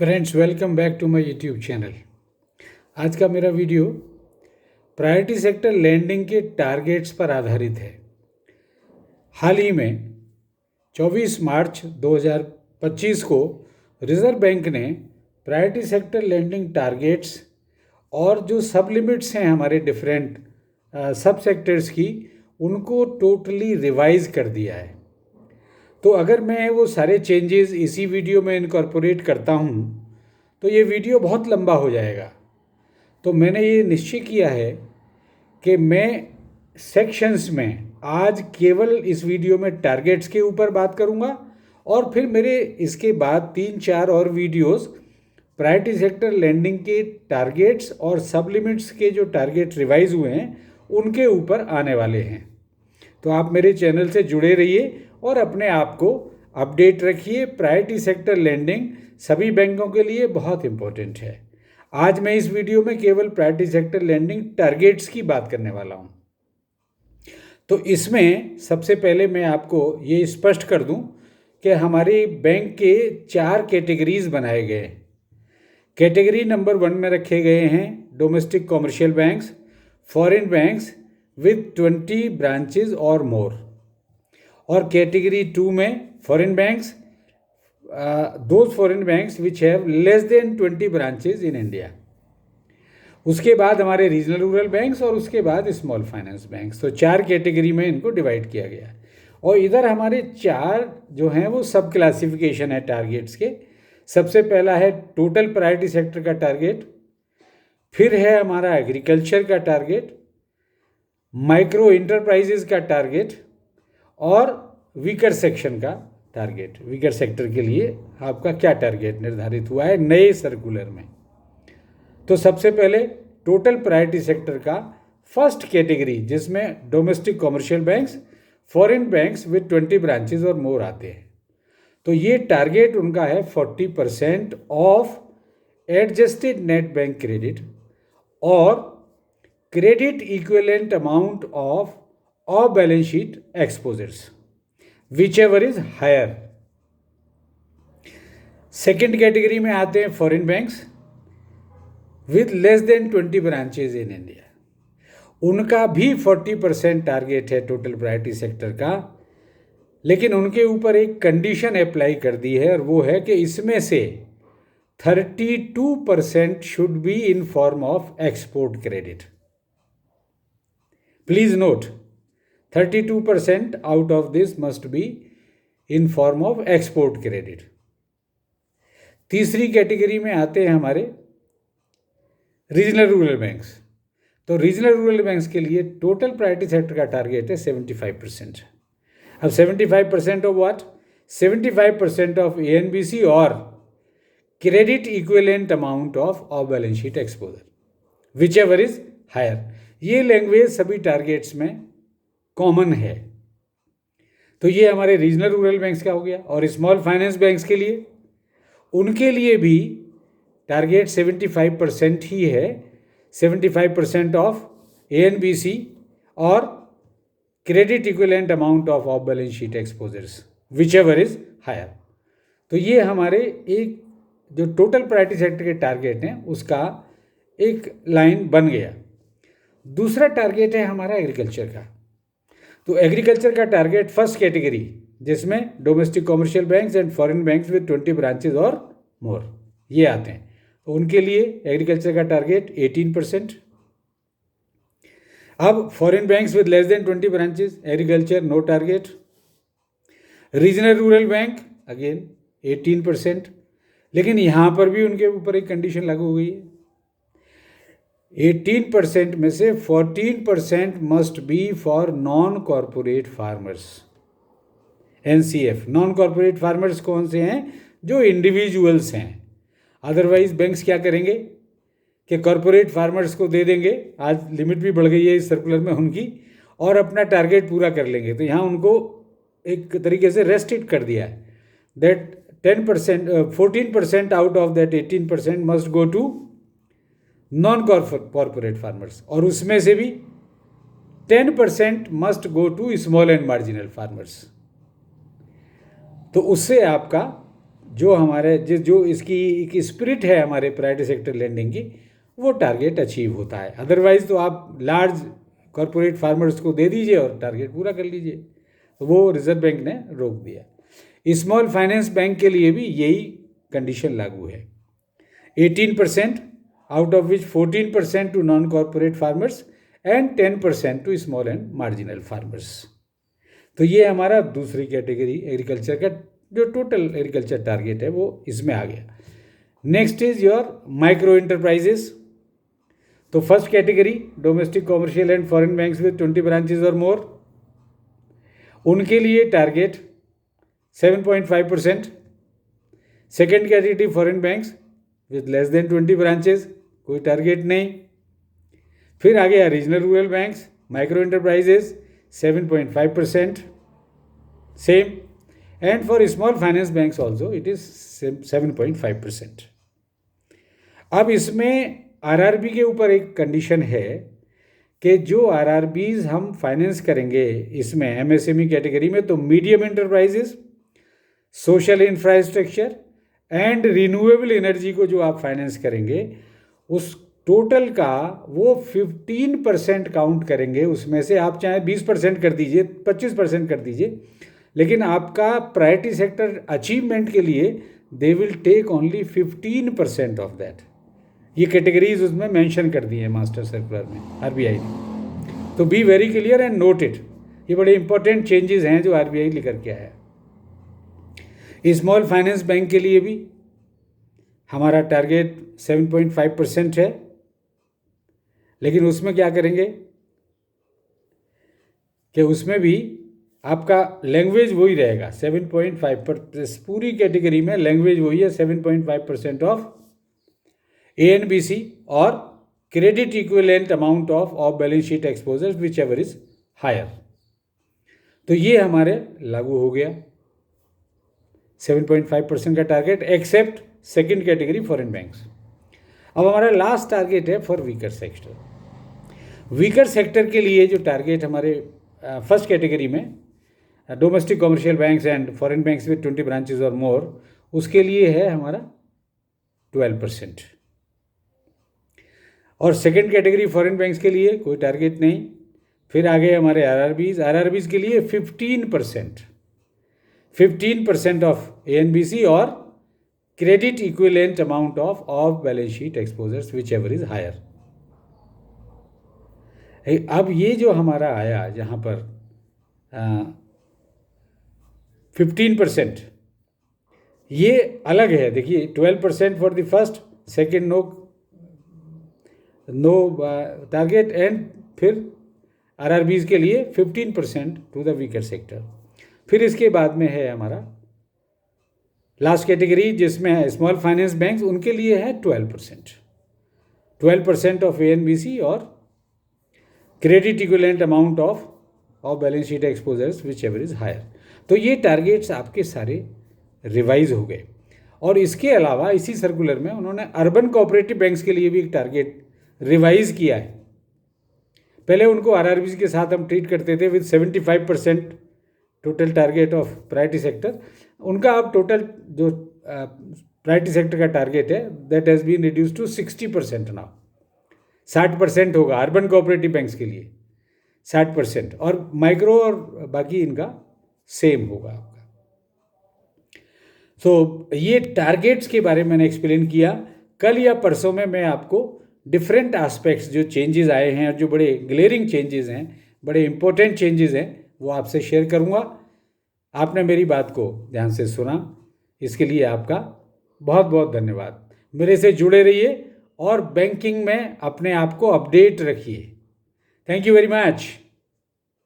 Friends, welcome back to my YouTube channel. आज का मेरा वीडियो प्रायोरिटी सेक्टर लैंडिंग के टारगेट्स पर आधारित है। हाल ही में 24 मार्च 2025 को रिजर्व बैंक ने प्रायोरिटी सेक्टर लैंडिंग टारगेट्स और जो सब लिमिट्स हैं हमारे डिफरेंट सब सेक्टर्स की, उनको टोटली रिवाइज कर दिया है। तो अगर मैं वो सारे चेंजेस इसी वीडियो में इनकॉर्पोरेट करता हूँ तो ये वीडियो बहुत लंबा हो जाएगा। तो मैंने ये निश्चय किया है कि मैं सेक्शंस में आज केवल इस वीडियो में टारगेट्स के ऊपर बात करूँगा और फिर मेरे इसके बाद 3-4 और वीडियोस प्रायोरिटी सेक्टर लैंडिंग के टारगेट्स और सब लिमिट्स के जो टारगेट रिवाइज हुए हैं उनके ऊपर आने वाले हैं। तो आप मेरे चैनल से जुड़े रहिए और अपने आप को अपडेट रखिए। प्रायोरिटी सेक्टर लैंडिंग सभी बैंकों के लिए बहुत इम्पोर्टेंट है। आज मैं इस वीडियो में केवल प्रायोरिटी सेक्टर लैंडिंग टारगेट्स की बात करने वाला हूं। तो इसमें सबसे पहले मैं आपको ये स्पष्ट कर दूं कि हमारे बैंक के 4 कैटेगरीज बनाए गए हैं। कैटेगरी नंबर 1 में रखे गए हैं domestic commercial banks, foreign banks with 20 branches or more। और कैटेगरी 2 में foreign banks, those foreign banks which have less than 20 branches in India। उसके बाद हमारे रीजनल रूरल बैंक्स और उसके बाद स्मॉल फाइनेंस बैंक्स। तो 4 कैटेगरी में इनको डिवाइड किया गया। और इधर हमारे 4 जो हैं वो सब क्लासिफिकेशन है टारगेट्स के। सबसे पहला है टोटल प्रायोरिटी सेक्टर का टारगेट, फिर है हमारा एग्रीकल्चर का टारगेट, माइक्रो इंटरप्राइजेज का टारगेट और वीकर सेक्शन का टारगेट। वीकर सेक्टर के लिए आपका क्या टारगेट निर्धारित हुआ है नए सर्कुलर में। तो सबसे पहले टोटल प्रायोरिटी सेक्टर का फर्स्ट कैटेगरी, जिसमें domestic commercial banks, foreign banks with 20 branches और मोर आते हैं। तो ये टारगेट उनका है 40% of adjusted net bank credit और credit equivalent amount of off balance sheet exposures, whichever is higher। Second category में आते हैं foreign banks with less than 20 branches in India. उनका भी 40% टारगेट है टोटल प्रायोरिटी सेक्टर का, लेकिन उनके ऊपर एक कंडीशन अप्लाई कर दी है और वो है कि इसमें से 32% should be in form of export credit. Please note, 32% out of this must be in form of export credit. तीसरी कैटेगरी में आते हैं हमारे रीजनल रूरल बैंक्स। तो रीजनल रूरल बैंक्स के लिए टोटल प्रायोरिटी सेक्टर का टारगेट है 75%। अब 75% ऑफ व्हाट? 75% ऑफ एएनबीसी और credit equivalent amount of balance sheet exposure, whichever is higher. ये लैंग्वेज सभी टारगेट्स में कॉमन है। तो ये हमारे रीजनल रूरल बैंक्स का हो गया। और स्मॉल फाइनेंस बैंक्स के लिए, उनके लिए भी टारगेट 75% ही है। 75% ऑफ एएनबीसी और credit equivalent amount of balance sheet exposures, whichever is higher. तो ये हमारे एक जो टोटल प्रायोरिटी सेक्टर के टारगेट हैं उसका एक लाइन बन गया। दूसरा टारगेट है हमारा एग्रीकल्चर का। तो एग्रीकल्चर का टारगेट फर्स्ट कैटेगरी, जिसमें domestic commercial banks and foreign banks with 20 branches और मोर, ये आते हैं। तो उनके लिए एग्रीकल्चर का टारगेट 18%। अब foreign banks with less than 20 branches, agriculture no target. Regional rural bank again 18%, लेकिन यहाँ पर भी उनके ऊपर एक कंडीशन लागू हो गई है। 18% में से 14% must be for non corporate farmers, NCF. Non corporate farmers कौन से हैं? जो इंडिविजुअल्स हैं। अदरवाइज बैंक्स क्या करेंगे कि कॉरपोरेट फार्मर्स को दे देंगे, आज लिमिट भी बढ़ गई है इस सर्कुलर में उनकी, और अपना टारगेट पूरा कर लेंगे। तो यहाँ उनको एक तरीके से रेस्ट्रिक्ट कर दिया है that 14% out of that 18% must go to non corporate farmers, और उसमें से भी 10% must go to small and marginal farmers. तो उससे आपका जो हमारे जो इसकी एक स्पिरिट है हमारे प्राइवेट सेक्टर लेंडिंग की, वो टारगेट अचीव होता है। अदरवाइज तो आप लार्ज कॉरपोरेट फार्मर्स को दे दीजिए और टारगेट पूरा कर लीजिए, तो वो रिजर्व बैंक ने रोक दिया। स्मॉल फाइनेंस बैंक के लिए भी यही कंडीशन लागू है। 18% out of which 14% to non corporate farmers and 10% to small and marginal farmers. तो ये हमारा दूसरी कैटेगरी एग्रीकल्चर का जो टोटल एग्रीकल्चर टारगेट है वो इसमें आ गया। Next is your micro enterprises. तो first category domestic commercial and foreign banks with 20 branches और मोर, उनके लिए target 7.5%। Second category foreign banks with less than 20 branches, कोई टारगेट नहीं। फिर आ गया regional rural banks, micro enterprises 7.5% same, and for small finance banks also it is 7.5%। अब इसमें आरआरबी के ऊपर एक कंडीशन है कि जो आरआरबीज हम फाइनेंस करेंगे इसमें एमएसएमई कैटेगरी में, तो medium enterprises, social infrastructure and renewable energy को जो आप फाइनेंस करेंगे उस टोटल का वो 15% काउंट करेंगे। उसमें से आप चाहे 20% कर दीजिए, 25% कर दीजिए, लेकिन आपका प्रायोरिटी सेक्टर अचीवमेंट के लिए they will take only 15% of that. ये कैटेगरीज उसमें मेंशन कर दी है मास्टर सर्कुलर में आरबीआई ने। तो be very clear and note it, ये बड़े इंपॉर्टेंट चेंजेस हैं जो आरबीआई लेकर के आया है। स्मॉल फाइनेंस बैंक के लिए भी हमारा टारगेट 7.5% है, लेकिन उसमें क्या करेंगे कि उसमें भी आपका लैंग्वेज वही रहेगा 7.5%। पूरी कैटेगरी में लैंग्वेज वही है 7.5% ऑफ ANBC और credit equivalent amount of balance sheet exposures whichever is higher. तो ये हमारे लागू हो गया 7.5% का target, except second category foreign banks. अब हमारा लास्ट टारगेट है for weaker sector. Weaker sector के लिए जो टारगेट हमारे फर्स्ट कैटेगरी में domestic commercial banks and foreign banks with 20 branches और मोर, उसके लिए है हमारा 12%। और सेकेंड कैटेगरी फॉरेन बैंक्स के लिए कोई टारगेट नहीं। फिर आगे हमारे आरआरबीज के लिए 15% ऑफ ANBC और credit equivalent amount of balance sheet exposures whichever is higher. अब ये जो हमारा आया जहाँ पर 15%, ये अलग है। देखिए 12% for the first, second no target, and फिर आरआरबीज के लिए 15% टू द वीकर सेक्टर। फिर इसके बाद में है हमारा लास्ट कैटेगरी जिसमें है स्मॉल फाइनेंस बैंक्स, उनके लिए है 12% ऑफ ANBC और credit equivalent amount of balance sheet exposures whichever is higher. तो ये टारगेट्स आपके सारे रिवाइज हो गए। और इसके अलावा इसी सर्कुलर में उन्होंने अर्बन कोऑपरेटिव बैंक्स के लिए भी एक टारगेट रिवाइज किया है। पहले उनको आरआरबीज के साथ हम ट्रीट करते थे with 75% total target of priority sector. उनका अब टोटल जो प्रायोरिटी सेक्टर का टारगेट है that has been reduce to 60% now. 60% होगा अर्बन कोऑपरेटिव बैंक्स के लिए 60%, और माइक्रो और बाकी इनका सेम होगा आपका। ये टारगेट्स के बारे में मैंने एक्सप्लेन किया। कल या परसों में मैं आपको डिफरेंट एस्पेक्ट्स जो चेंजेस आए हैं और जो बड़े ग्लेरिंग चेंजेस हैं, बड़े इंपॉर्टेंट चेंजेस हैं, वो आपसे शेयर करूंगा। आपने मेरी बात को ध्यान से सुना, इसके लिए आपका बहुत बहुत धन्यवाद। मेरे से जुड़े रहिए और बैंकिंग में अपने आप को अपडेट रखिए। Thank you very much.